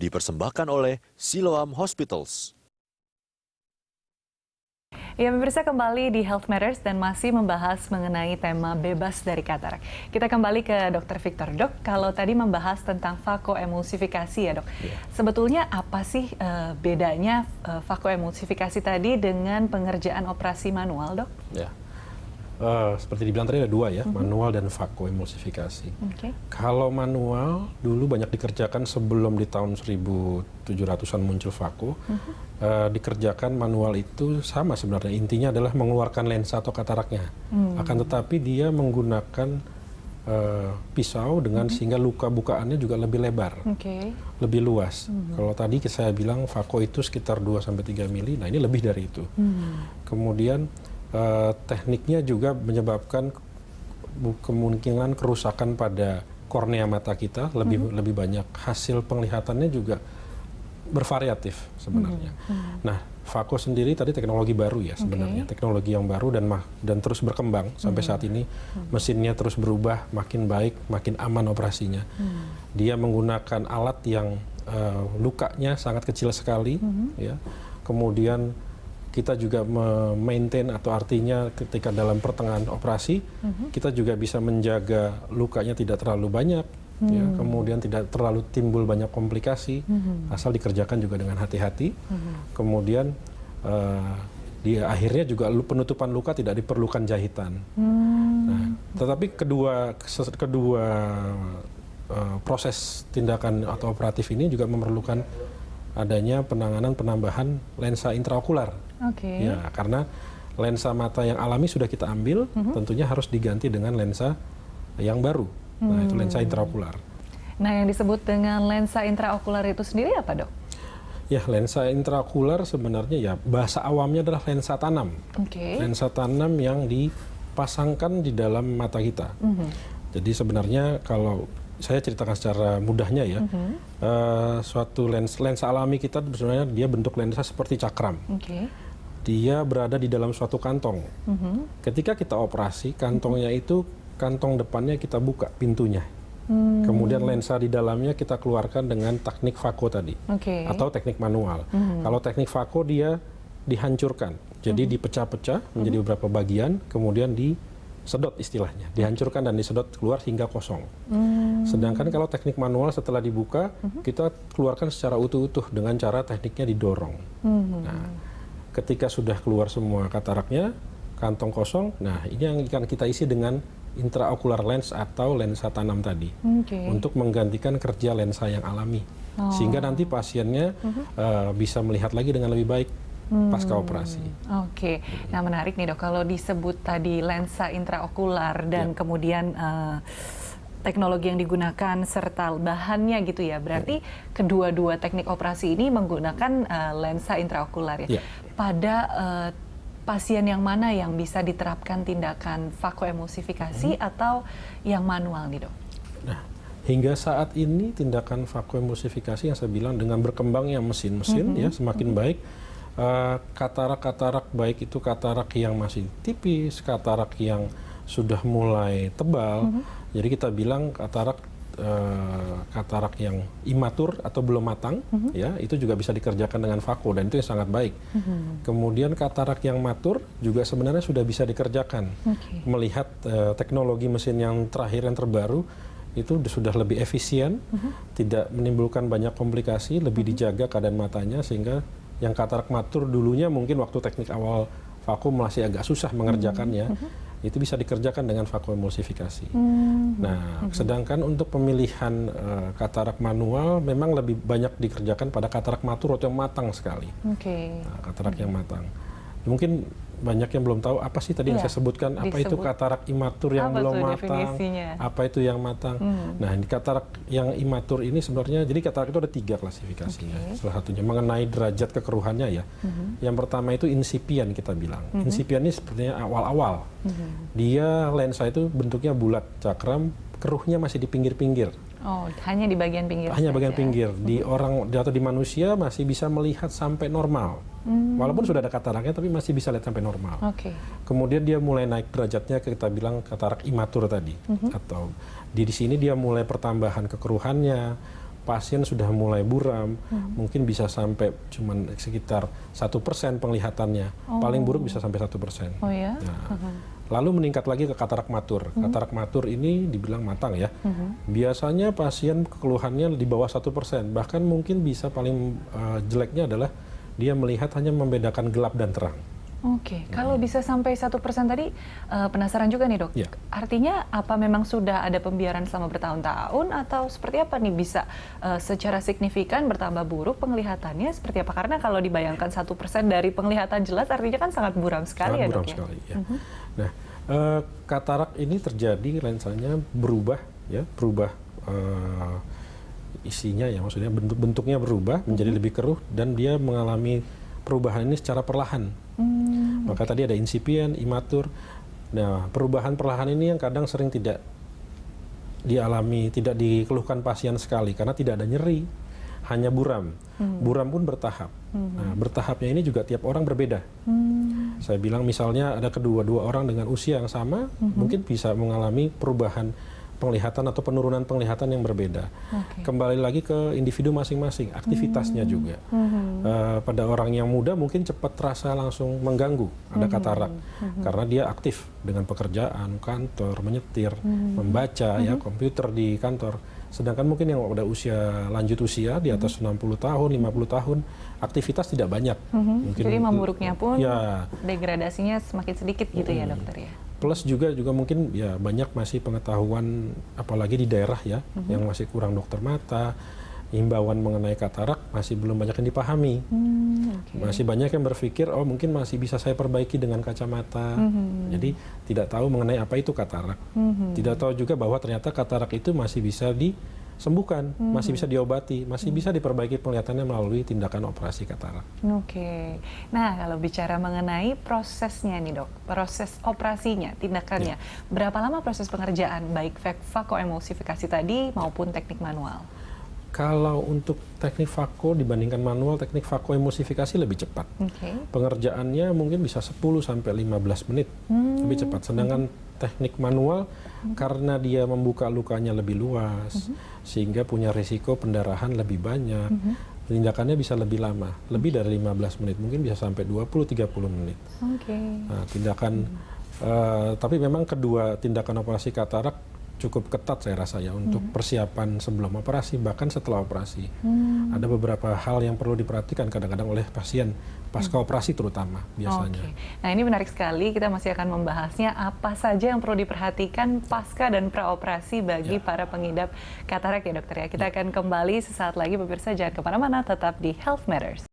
dipersembahkan oleh Siloam Hospitals. Ya, pemirsa, kembali di Health Matters dan masih membahas mengenai tema bebas dari katarak. Kita kembali ke Dr. Victor. Dok, kalau tadi membahas tentang vakoemulsifikasi ya, Dok. Sebetulnya apa sih bedanya vakoemulsifikasi tadi dengan pengerjaan operasi manual, Dok? Ya. Seperti dibilang tadi ada dua ya, manual dan vakoemulsifikasi. Kalau manual dulu banyak dikerjakan sebelum di tahun 1700-an muncul vako. Dikerjakan manual itu sama sebenarnya, intinya adalah mengeluarkan lensa atau kataraknya. Akan tetapi dia menggunakan pisau dengan sehingga luka bukaannya juga lebih lebar, lebih luas. Kalau tadi saya bilang vako itu sekitar 2-3 mili, nah ini lebih dari itu. Kemudian tekniknya juga menyebabkan kemungkinan kerusakan pada kornea mata kita lebih banyak. Hasil penglihatannya juga bervariatif sebenarnya. Nah, vako sendiri tadi teknologi baru ya sebenarnya, teknologi yang baru dan terus berkembang sampai saat ini. Mesinnya terus berubah, makin baik, makin aman operasinya. Dia menggunakan alat yang lukanya sangat kecil sekali, ya. Kemudian kita juga memaintain atau artinya ketika dalam pertengahan operasi kita juga bisa menjaga lukanya tidak terlalu banyak, ya, kemudian tidak terlalu timbul banyak komplikasi asal dikerjakan juga dengan hati-hati. Kemudian di akhirnya juga penutupan luka tidak diperlukan jahitan. Nah, tetapi kedua proses tindakan atau operatif ini juga memerlukan adanya penambahan lensa intraokular. Ya, karena lensa mata yang alami sudah kita ambil, tentunya harus diganti dengan lensa yang baru. Nah, itu lensa intraokular. Nah, yang disebut dengan lensa intraokular itu sendiri apa, Dok? Ya, lensa intraokular sebenarnya ya bahasa awamnya adalah lensa tanam. Lensa tanam yang dipasangkan di dalam mata kita. Jadi sebenarnya kalau saya ceritakan secara mudahnya ya, suatu lensa alami kita sebenarnya dia bentuk lensa seperti cakram. Dia berada di dalam suatu kantong. Ketika kita operasi, kantongnya itu kantong depannya kita buka pintunya. Kemudian lensa di dalamnya kita keluarkan dengan teknik vako tadi, atau teknik manual. Kalau teknik vako dia dihancurkan, jadi dipecah-pecah menjadi beberapa bagian, kemudian disedot istilahnya, dihancurkan dan disedot keluar hingga kosong. Sedangkan kalau teknik manual setelah dibuka, kita keluarkan secara utuh-utuh dengan cara tekniknya didorong. Nah, ketika sudah keluar semua kataraknya, kantong kosong, nah ini yang akan kita isi dengan intraocular lens atau lensa tanam tadi, untuk menggantikan kerja lensa yang alami, sehingga nanti pasiennya bisa melihat lagi dengan lebih baik pasca operasi. Nah menarik nih, Dok, kalau disebut tadi lensa intraokular dan kemudian teknologi yang digunakan serta bahannya gitu ya, berarti kedua-dua teknik operasi ini menggunakan lensa intraokular ya. Pada pasien yang mana yang bisa diterapkan tindakan vakoemulsifikasi atau yang manual nih, Dok? Nah, hingga saat ini tindakan vakoemulsifikasi yang saya bilang dengan berkembangnya mesin-mesin ya semakin baik. Katarak-katarak baik itu katarak yang masih tipis, katarak yang sudah mulai tebal. Jadi kita bilang katarak yang imatur atau belum matang, ya itu juga bisa dikerjakan dengan vako dan itu yang sangat baik. Kemudian katarak yang matur juga sebenarnya sudah bisa dikerjakan. Melihat teknologi mesin yang terakhir yang terbaru itu sudah lebih efisien, tidak menimbulkan banyak komplikasi, lebih dijaga keadaan matanya, sehingga yang katarak matur dulunya mungkin waktu teknik awal vako masih agak susah mengerjakannya, itu bisa dikerjakan dengan vakoemulsifikasi. Nah, sedangkan untuk pemilihan katarak manual memang lebih banyak dikerjakan pada katarak matur atau yang matang sekali. Nah, katarak yang matang. Mungkin banyak yang belum tahu apa sih tadi yang saya sebutkan, apa itu katarak imatur yang belum matang, apa itu yang matang. Nah, di katarak yang imatur ini sebenarnya, jadi katarak itu ada 3 klasifikasinya. Salah satunya mengenai derajat kekeruhannya ya. Yang pertama itu insipient kita bilang. Insipient ini sepertinya awal-awal. Dia lensa itu bentuknya bulat, cakram, keruhnya masih di pinggir-pinggir. Hanya di bagian pinggir. Hanya bagian pinggir. Di orang atau di manusia masih bisa melihat sampai normal. Walaupun sudah ada kataraknya, tapi masih bisa lihat sampai normal. Kemudian dia mulai naik derajatnya, kita bilang katarak imatur tadi. Atau di sini dia mulai pertambahan kekeruhannya, pasien sudah mulai buram, mungkin bisa sampai cuman sekitar 1% penglihatannya. Paling buruk bisa sampai 1%. Oh ya? Nah, lalu meningkat lagi ke katarak matur. Katarak matur ini dibilang matang ya. Biasanya pasien keluhannya di bawah 1%. Bahkan mungkin bisa paling jeleknya adalah dia melihat hanya membedakan gelap dan terang. Oke, kalau bisa sampai 1% tadi, penasaran juga nih dok. Ya. Artinya apa memang sudah ada pembiaran selama bertahun-tahun atau seperti apa nih bisa secara signifikan bertambah buruk penglihatannya seperti apa? Karena kalau dibayangkan 1% dari penglihatan jelas artinya kan sangat buram sekali Sangat ya buram dok ya? sekali, ya. Nah, katarak ini terjadi lensanya berubah ya, isinya ya, maksudnya bentuknya berubah menjadi lebih keruh dan dia mengalami perubahan ini secara perlahan. Maka tadi ada insipient, imatur. Nah, perubahan perlahan ini yang kadang sering tidak dialami, tidak dikeluhkan pasien sekali karena tidak ada nyeri, hanya buram. Buram pun bertahap. Nah, bertahapnya ini juga tiap orang berbeda. Saya bilang misalnya ada dua orang dengan usia yang sama, mungkin bisa mengalami perubahan penglihatan atau penurunan penglihatan yang berbeda. Kembali lagi ke individu masing-masing, aktivitasnya juga. Pada orang yang muda mungkin cepat terasa langsung mengganggu, ada katarak, karena dia aktif dengan pekerjaan, kantor, menyetir, membaca, ya komputer di kantor. Sedangkan mungkin yang udah lanjut usia di atas 60 tahun, 50 tahun, aktivitas tidak banyak. Mungkin, jadi memburuknya pun ya, degradasinya semakin sedikit gitu ya dokter ya? Plus juga mungkin ya banyak masih pengetahuan apalagi di daerah ya yang masih kurang dokter mata, himbauan mengenai katarak masih belum banyak yang dipahami. Masih banyak yang berpikir oh mungkin masih bisa saya perbaiki dengan kacamata. Jadi tidak tahu mengenai apa itu katarak. Tidak tahu juga bahwa ternyata katarak itu masih bisa disembuhkan, masih bisa diobati, masih bisa diperbaiki penglihatannya melalui tindakan operasi katarak. Oke. Nah, kalau bicara mengenai prosesnya nih dok, proses operasinya, tindakannya, berapa lama proses pengerjaan baik vakoemulsifikasi tadi maupun teknik manual? Kalau untuk teknik vako dibandingkan manual, teknik vakoemulsifikasi lebih cepat. Pengerjaannya mungkin bisa 10 sampai 15 menit lebih cepat. Sedangkan teknik manual karena dia membuka lukanya lebih luas sehingga punya risiko pendarahan lebih banyak. Tindakannya bisa lebih lama, lebih dari 15 menit, mungkin bisa sampai 20-30 menit. Nah, tapi memang kedua tindakan operasi katarak cukup ketat saya rasa ya untuk persiapan sebelum operasi bahkan setelah operasi. Ada beberapa hal yang perlu diperhatikan kadang-kadang oleh pasien pasca operasi terutama biasanya. Nah ini menarik sekali, kita masih akan membahasnya apa saja yang perlu diperhatikan pasca dan praoperasi bagi para pengidap katarak ya dokter ya. Kita akan kembali sesaat lagi pemirsa, jangan kemana-mana, tetap di Health Matters.